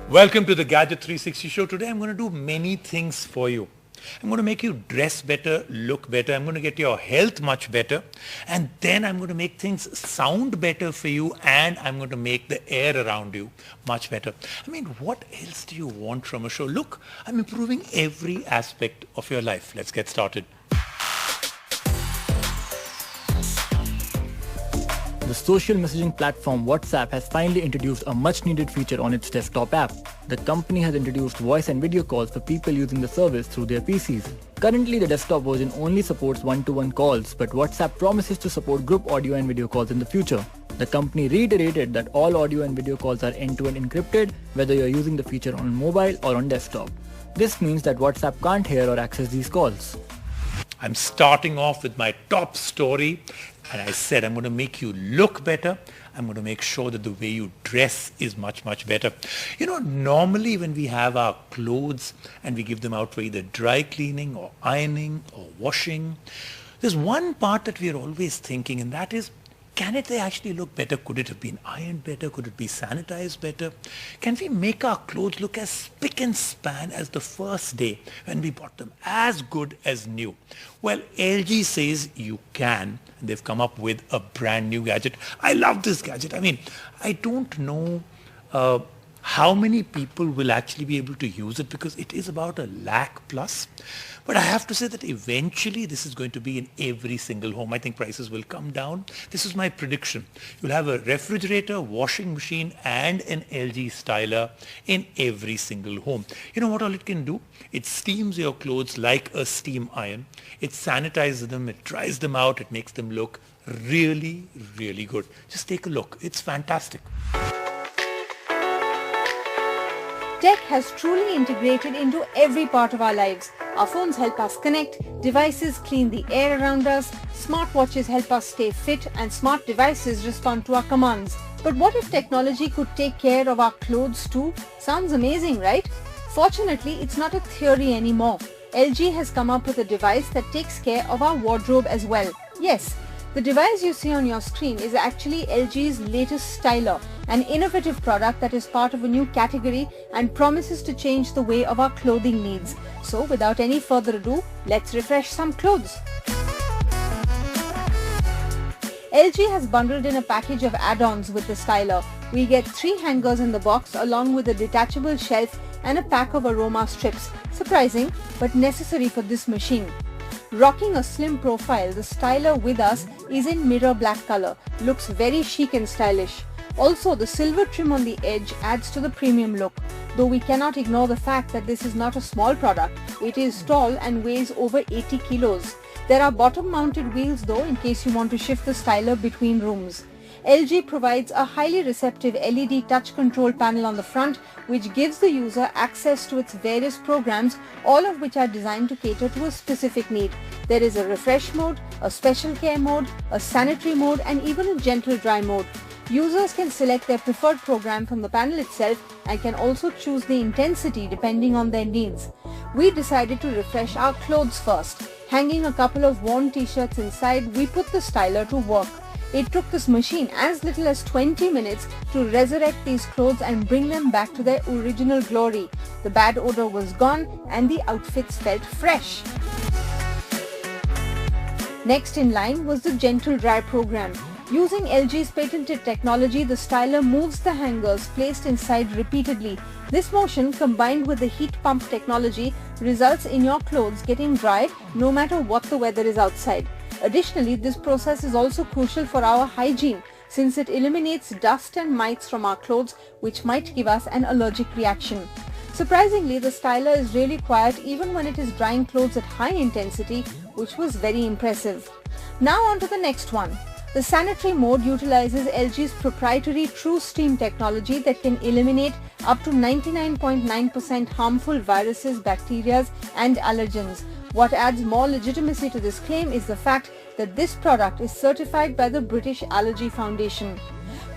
Welcome to the Gadget 360 show. Today I'm going to do many things for you. I'm going to make you dress better, look better. I'm going to get your health much better. And then I'm going to make things sound better for you, and I'm going to make the air around you much better. I mean, what else do you want from a show? Look, I'm improving every aspect of your life. Let's get started. The social messaging platform WhatsApp has finally introduced a much-needed feature on its desktop app. The company has introduced voice and video calls for people using the service through their PCs. Currently, the desktop version only supports one-to-one calls, but WhatsApp promises to support group audio and video calls in the future. The company reiterated that all audio and video calls are end-to-end encrypted, whether you're using the feature on mobile or on desktop. This means that WhatsApp can't hear or access these calls. I'm starting off with my top story, and I said I'm going to make you look better. I'm going to make sure that the way you dress is much, much better. You know, normally when we have our clothes and we give them out for either dry cleaning or ironing or washing, there's one part that we are always thinking, and that is, can they actually look better? Could it have been ironed better? Could it be sanitized better? Can we make our clothes look as spick and span as the first day when we bought them, as good as new? Well, LG says you can, and they've come up with a brand new gadget. I love this gadget. I mean, I don't know how many people will actually be able to use it, because it is about 1 lakh plus. But I have to say that eventually this is going to be in every single home. I think prices will come down. This is my prediction. You'll have a refrigerator, washing machine, and an LG styler in every single home. You know what all it can do? It steams your clothes like a steam iron. It sanitizes them, it dries them out, it makes them look really, really good. Just take a look. It's fantastic. Tech has truly integrated into every part of our lives. Our phones help us connect, devices clean the air around us, smartwatches help us stay fit, and smart devices respond to our commands. But what if technology could take care of our clothes too? Sounds amazing, right? Fortunately, it's not a theory anymore. LG has come up with a device that takes care of our wardrobe as well. Yes, the device you see on your screen is actually LG's latest styler, an innovative product that is part of a new category and promises to change the way of our clothing needs. So without any further ado, let's refresh some clothes. LG has bundled in a package of add-ons with the styler. We get 3 hangers in the box along with a detachable shelf and a pack of aroma strips. Surprising, but necessary for this machine. Rocking a slim profile, the styler with us is in mirror black color. Looks very chic and stylish. Also, the silver trim on the edge adds to the premium look. Though we cannot ignore the fact that this is not a small product. It is tall and weighs over 80 kilos. There are bottom-mounted wheels though, in case you want to shift the styler between rooms. LG provides a highly receptive LED touch control panel on the front, which gives the user access to its various programs, all of which are designed to cater to a specific need. There is a refresh mode, a special care mode, a sanitary mode, and even a gentle dry mode. Users can select their preferred program from the panel itself and can also choose the intensity depending on their needs. We decided to refresh our clothes first. Hanging a couple of worn t-shirts inside, we put the styler to work. It took this machine as little as 20 minutes to resurrect these clothes and bring them back to their original glory. The bad odor was gone and the outfits felt fresh. Next in line was the gentle dry program. Using LG's patented technology, the styler moves the hangers placed inside repeatedly. This motion, combined with the heat pump technology, results in your clothes getting dry no matter what the weather is outside. Additionally, this process is also crucial for our hygiene, since it eliminates dust and mites from our clothes, which might give us an allergic reaction. Surprisingly, the styler is really quiet even when it is drying clothes at high intensity, which was very impressive. Now on to the next one. The sanitary mode utilizes LG's proprietary True Steam technology that can eliminate up to 99.9% harmful viruses, bacteria, and allergens. What adds more legitimacy to this claim is the fact that this product is certified by the British Allergy Foundation.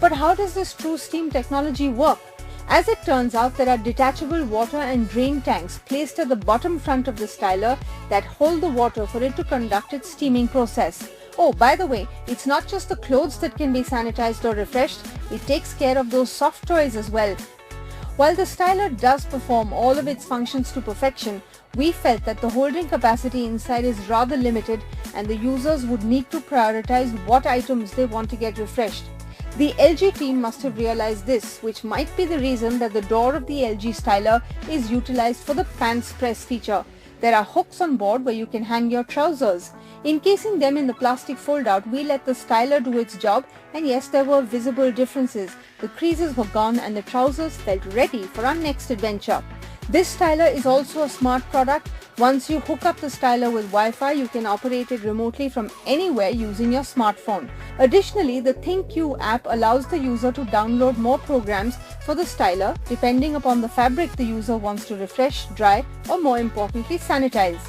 But how does this True Steam technology work? As it turns out, there are detachable water and drain tanks placed at the bottom front of the styler that hold the water for it to conduct its steaming process. Oh, by the way, it's not just the clothes that can be sanitized or refreshed, it takes care of those soft toys as well. While the styler does perform all of its functions to perfection, we felt that the holding capacity inside is rather limited and the users would need to prioritize what items they want to get refreshed. The LG team must have realized this, which might be the reason that the door of the LG styler is utilized for the pants press feature. There are hooks on board where you can hang your trousers. Encasing them in the plastic fold-out, we let the styler do its job, and yes, there were visible differences. The creases were gone and the trousers felt ready for our next adventure. This styler is also a smart product. Once you hook up the styler with Wi-Fi, you can operate it remotely from anywhere using your smartphone. Additionally, the ThinkQ app allows the user to download more programs for the styler depending upon the fabric the user wants to refresh, dry, or more importantly, sanitize.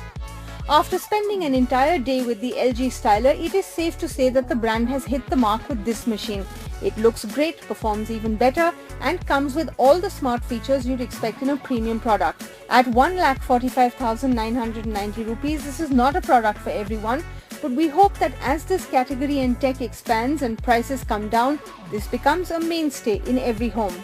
After spending an entire day with the LG styler, it is safe to say that the brand has hit the mark with this machine. It looks great, performs even better, and comes with all the smart features you'd expect in a premium product. At 1,45,990 rupees, this is not a product for everyone, but we hope that as this category and tech expands and prices come down, this becomes a mainstay in every home.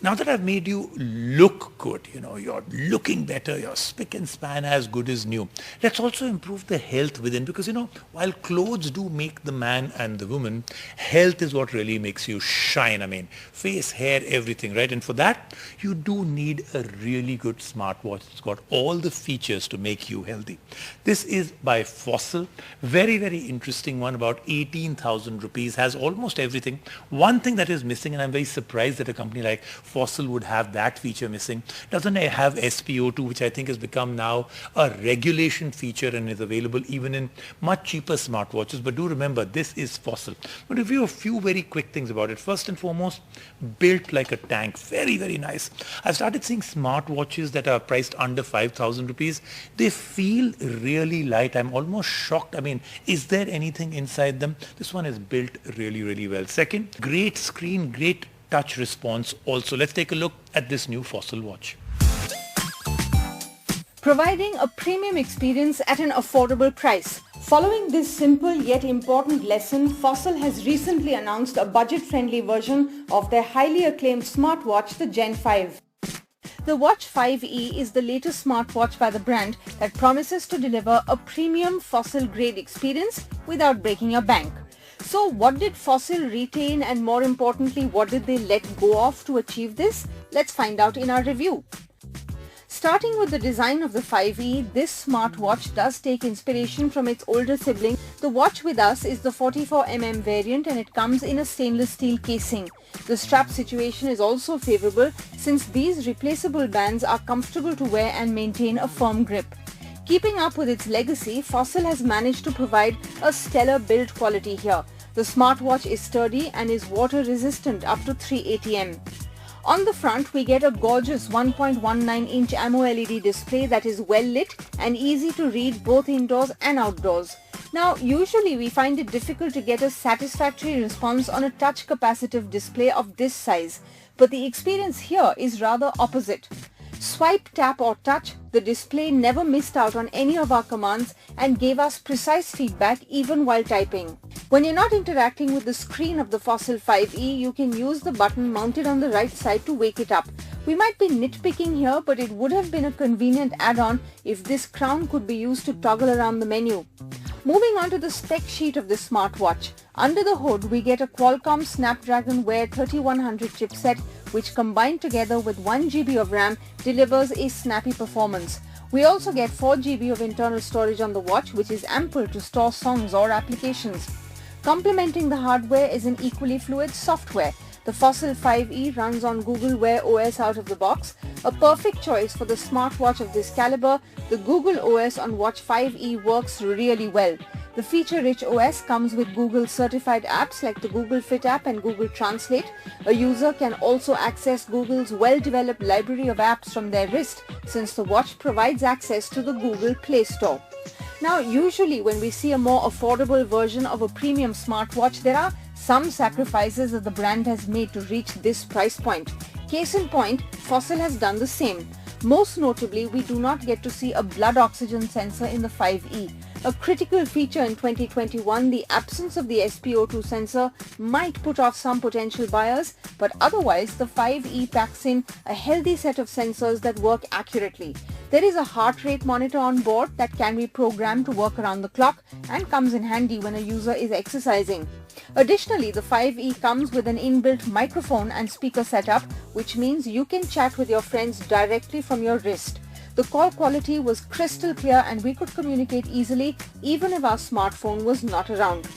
Now that I've made you look good, you're looking better, you're spick and span as good as new, let's also improve the health within, because while clothes do make the man and the woman, health is what really makes you shine. I mean, face, hair, everything, right? And for that, you do need a really good smartwatch. It's got all the features to make you healthy. This is by Fossil. Very, very interesting one, about 18,000 rupees, has almost everything. One thing that is missing, and I'm very surprised that a company like Fossil would have that feature missing. Doesn't it have SPO2, which I think has become now a regulation feature and is available even in much cheaper smartwatches. But do remember, this is Fossil. But if you have a few very quick things about it. First and foremost, built like a tank. Very, very nice. I've started seeing smartwatches that are priced under 5,000 rupees. They feel really light. I'm almost shocked. I mean, is there anything inside them? This one is built really, really well. Second, great screen, great touch response also. Let's take a look at this new Fossil watch. Providing a premium experience at an affordable price. Following this simple yet important lesson, Fossil has recently announced a budget-friendly version of their highly acclaimed smartwatch, the Gen 5. The Watch 5e is the latest smartwatch by the brand that promises to deliver a premium Fossil-grade experience without breaking your bank. So what did Fossil retain, and more importantly, what did they let go of to achieve this? Let's find out in our review. Starting with the design of the 5e, this smartwatch does take inspiration from its older sibling. The watch with us is the 44mm variant and it comes in a stainless steel casing. The strap situation is also favorable since these replaceable bands are comfortable to wear and maintain a firm grip. Keeping up with its legacy, Fossil has managed to provide a stellar build quality here. The smartwatch is sturdy and is water resistant up to 3 ATM. On the front, we get a gorgeous 1.19-inch AMO LED display that is well lit and easy to read both indoors and outdoors. Now, usually we find it difficult to get a satisfactory response on a touch capacitive display of this size, but the experience here is rather opposite. Swipe, tap or touch, the display never missed out on any of our commands and gave us precise feedback even while typing. When you're not interacting with the screen of the Fossil 5e, you can use the button mounted on the right side to wake it up. We might be nitpicking here, but it would have been a convenient add-on if this crown could be used to toggle around the menu. Moving on to the spec sheet of this smartwatch. Under the hood, we get a Qualcomm Snapdragon Wear 3100 chipset, which combined together with 1 GB of RAM delivers a snappy performance. We also get 4 GB of internal storage on the watch, which is ample to store songs or applications. Complementing the hardware is an equally fluid software. The Fossil 5e runs on Google Wear OS out of the box, a perfect choice for the smartwatch of this caliber. The Google OS on Watch 5e works really well. The feature-rich OS comes with Google certified apps like the Google Fit app and Google Translate. A user can also access Google's well-developed library of apps from their wrist, since the watch provides access to the Google Play Store. Now, usually when we see a more affordable version of a premium smartwatch, there are some sacrifices that the brand has made to reach this price point. Case in point, Fossil has done the same. Most notably, we do not get to see a blood oxygen sensor in the 5e. A critical feature in 2021, the absence of the SpO2 sensor might put off some potential buyers, but otherwise the 5E packs in a healthy set of sensors that work accurately. There is a heart rate monitor on board that can be programmed to work around the clock and comes in handy when a user is exercising. Additionally, the 5E comes with an inbuilt microphone and speaker setup, which means you can chat with your friends directly from your wrist. The call quality was crystal clear and we could communicate easily even if our smartphone was not around.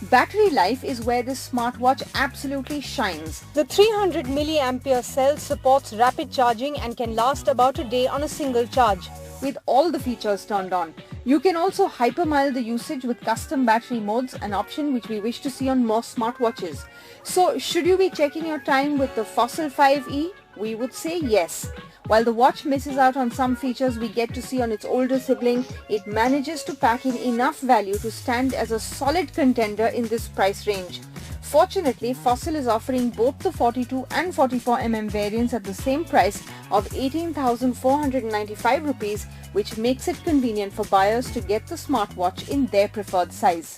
Battery life is where this smartwatch absolutely shines. The 300 mAh cell supports rapid charging and can last about a day on a single charge, with all the features turned on. You can also hypermile the usage with custom battery modes, an option which we wish to see on more smartwatches. So, should you be checking your time with the Fossil 5E? We would say yes. While the watch misses out on some features we get to see on its older sibling, it manages to pack in enough value to stand as a solid contender in this price range. Fortunately, Fossil is offering both the 42 and 44mm variants at the same price of 18,495 rupees, which makes it convenient for buyers to get the smartwatch in their preferred size.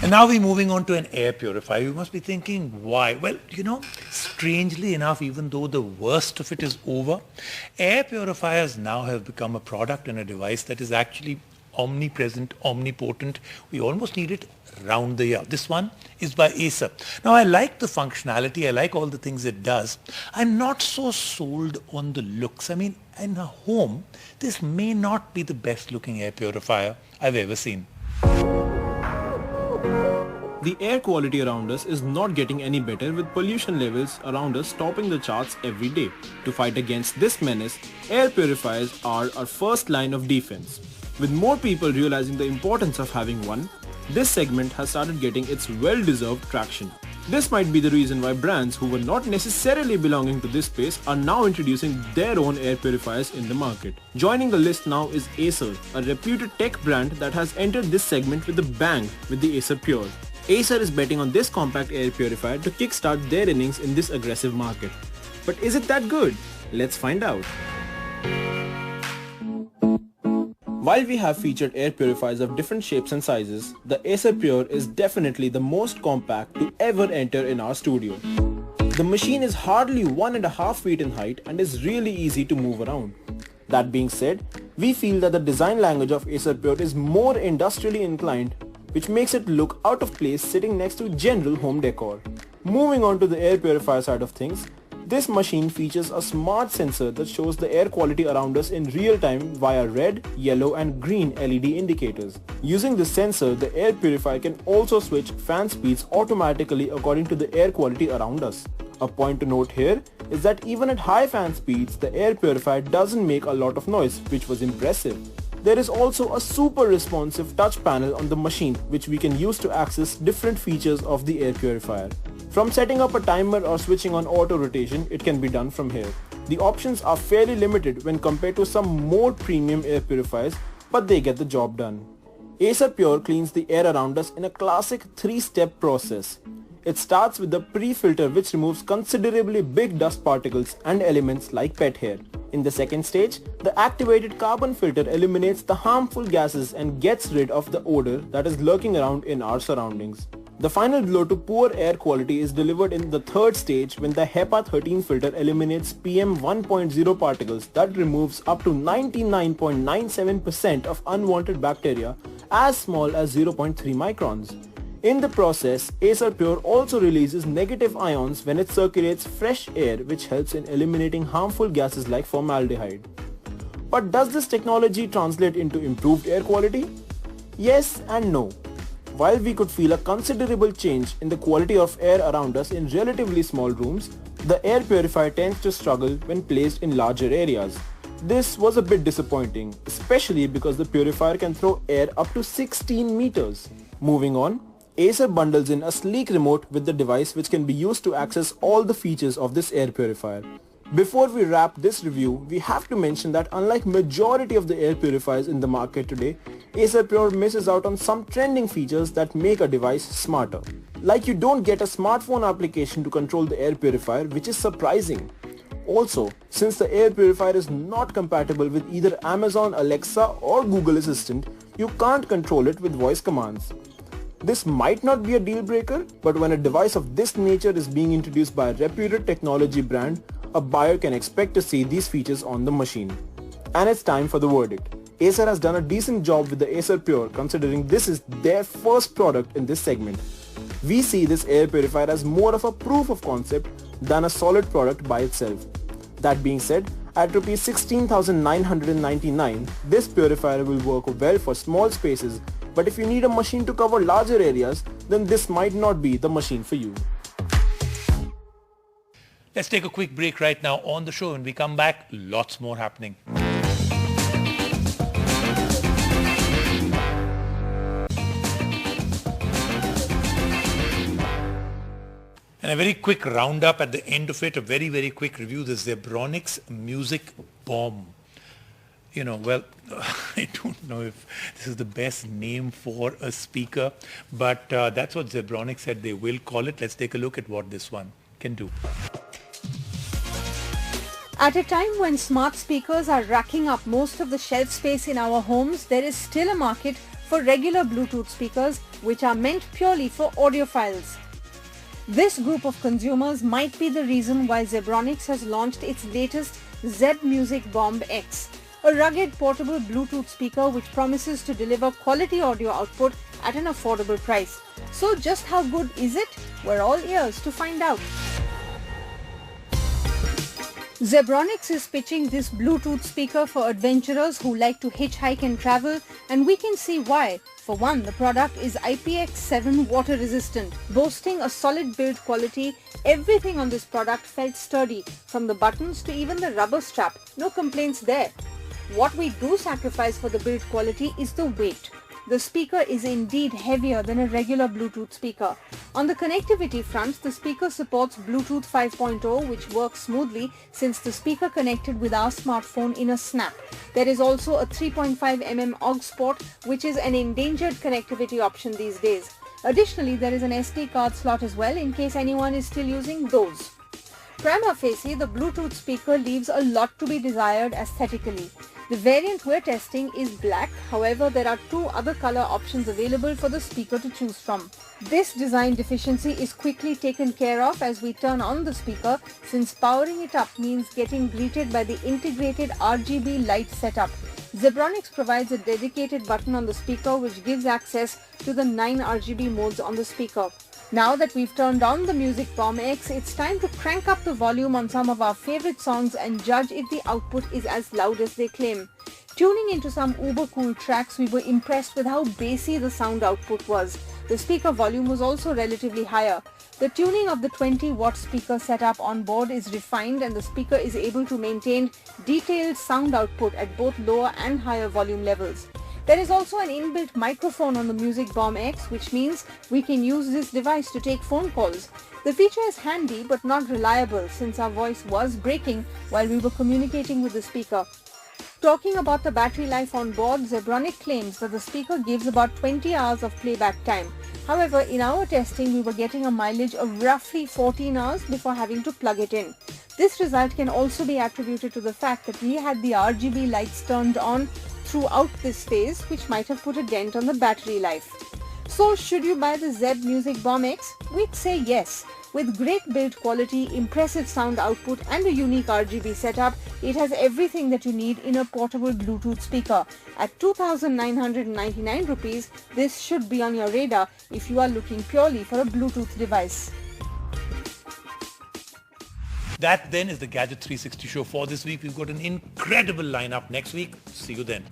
And now we're moving on to an air purifier. You must be thinking, why? Well, strangely enough, even though the worst of it is over, air purifiers now have become a product and a device that is actually omnipresent, omnipotent. We almost need it round the year. This one is by Acer. Now, I like the functionality. I like all the things it does. I'm not so sold on the looks. I mean, in a home, this may not be the best looking air purifier I've ever seen. The air quality around us is not getting any better, with pollution levels around us topping the charts every day. To fight against this menace, air purifiers are our first line of defense. With more people realizing the importance of having one, this segment has started getting its well-deserved traction. This might be the reason why brands who were not necessarily belonging to this space are now introducing their own air purifiers in the market. Joining the list now is Acer, a reputed tech brand that has entered this segment with a bang with the Acer Pure. Acer is betting on this compact air purifier to kickstart their innings in this aggressive market. But is it that good? Let's find out. While we have featured air purifiers of different shapes and sizes, the Acer Pure is definitely the most compact to ever enter in our studio. The machine is hardly 1.5 feet in height and is really easy to move around. That being said, we feel that the design language of Acer Pure is more industrially inclined, which makes it look out of place sitting next to general home decor. Moving on to the air purifier side of things, this machine features a smart sensor that shows the air quality around us in real time via red, yellow and green LED indicators. Using this sensor, the air purifier can also switch fan speeds automatically according to the air quality around us. A point to note here is that even at high fan speeds, the air purifier doesn't make a lot of noise, which was impressive. There is also a super responsive touch panel on the machine which we can use to access different features of the air purifier. From setting up a timer or switching on auto rotation, it can be done from here. The options are fairly limited when compared to some more premium air purifiers, but they get the job done. Acer Pure cleans the air around us in a classic 3-step process. It starts with the pre-filter, which removes considerably big dust particles and elements like pet hair. In the second stage, the activated carbon filter eliminates the harmful gases and gets rid of the odor that is lurking around in our surroundings. The final blow to poor air quality is delivered in the third stage when the HEPA 13 filter eliminates PM 1.0 particles that removes up to 99.97% of unwanted bacteria as small as 0.3 microns. In the process, Acer Pure also releases negative ions when it circulates fresh air, which helps in eliminating harmful gases like formaldehyde. But does this technology translate into improved air quality? Yes and no. While we could feel a considerable change in the quality of air around us in relatively small rooms, the air purifier tends to struggle when placed in larger areas. This was a bit disappointing, especially because the purifier can throw air up to 16 meters. Moving on, Acer bundles in a sleek remote with the device which can be used to access all the features of this air purifier. Before we wrap this review, we have to mention that unlike majority of the air purifiers in the market today, Acer Pure misses out on some trending features that make a device smarter. Like you don't get a smartphone application to control the air purifier, which is surprising. Also, since the air purifier is not compatible with either Amazon Alexa or Google Assistant, you can't control it with voice commands. This might not be a deal breaker, but when a device of this nature is being introduced by a reputed technology brand, a buyer can expect to see these features on the machine. And it's time for the verdict. Acer has done a decent job with the Acer Pure considering this is their first product in this segment. We see this air purifier as more of a proof of concept than a solid product by itself. That being said, at Rs 16,999, this purifier will work well for small spaces, but if you need a machine to cover larger areas, then this might not be the machine for you. Let's take a quick break right now on the show. When we come back, lots more happening. And a very quick roundup at the end of it, a very, very quick review, the Zebronics Music Bomb. Well, I don't know if this is the best name for a speaker, but that's what Zebronics said they will call it. Let's take a look at what this one can do. At a time when smart speakers are racking up most of the shelf space in our homes, there is still a market for regular Bluetooth speakers which are meant purely for audiophiles. This group of consumers might be the reason why Zebronics has launched its latest Zeb-Music Bomb X, a rugged portable Bluetooth speaker which promises to deliver quality audio output at an affordable price. So just how good is it? We're all ears to find out. Zebronics is pitching this Bluetooth speaker for adventurers who like to hitchhike and travel, and we can see why. For one, the product is IPX7 water resistant. Boasting a solid build quality, everything on this product felt sturdy, from the buttons to even the rubber strap. No complaints there. What we do sacrifice for the build quality is the weight. The speaker is indeed heavier than a regular Bluetooth speaker. On the connectivity front, the speaker supports Bluetooth 5.0, which works smoothly since the speaker connected with our smartphone in a snap. There is also a 3.5mm aux port, which is an endangered connectivity option these days. Additionally, there is an SD card slot as well in case anyone is still using those. Prima facie, the Bluetooth speaker leaves a lot to be desired aesthetically. The variant we're testing is black, however there are two other color options available for the speaker to choose from. This design deficiency is quickly taken care of as we turn on the speaker, since powering it up means getting greeted by the integrated RGB light setup. Zebronics provides a dedicated button on the speaker which gives access to the 9 RGB modes on the speaker. Now that we've turned on the Music Bomb X, it's time to crank up the volume on some of our favorite songs and judge if the output is as loud as they claim. Tuning into some uber cool tracks, we were impressed with how bassy the sound output was. The speaker volume was also relatively higher. The tuning of the 20-watt speaker setup on board is refined, and the speaker is able to maintain detailed sound output at both lower and higher volume levels. There is also an inbuilt microphone on the Music Bomb X, which means we can use this device to take phone calls. The feature is handy but not reliable, since our voice was breaking while we were communicating with the speaker. Talking about the battery life on board, Zebronics claims that the speaker gives about 20 hours of playback time. However, in our testing, we were getting a mileage of roughly 14 hours before having to plug it in. This result can also be attributed to the fact that we had the RGB lights turned on throughout this phase, which might have put a dent on the battery life. So should you buy the Zeb-Music Bomb X? We'd say yes. With great build quality, impressive sound output and a unique RGB setup, it has everything that you need in a portable Bluetooth speaker. At 2,999 rupees, this should be on your radar if you are looking purely for a Bluetooth device. That then is the Gadget 360 show for this week. We've got an incredible lineup next week. See you then.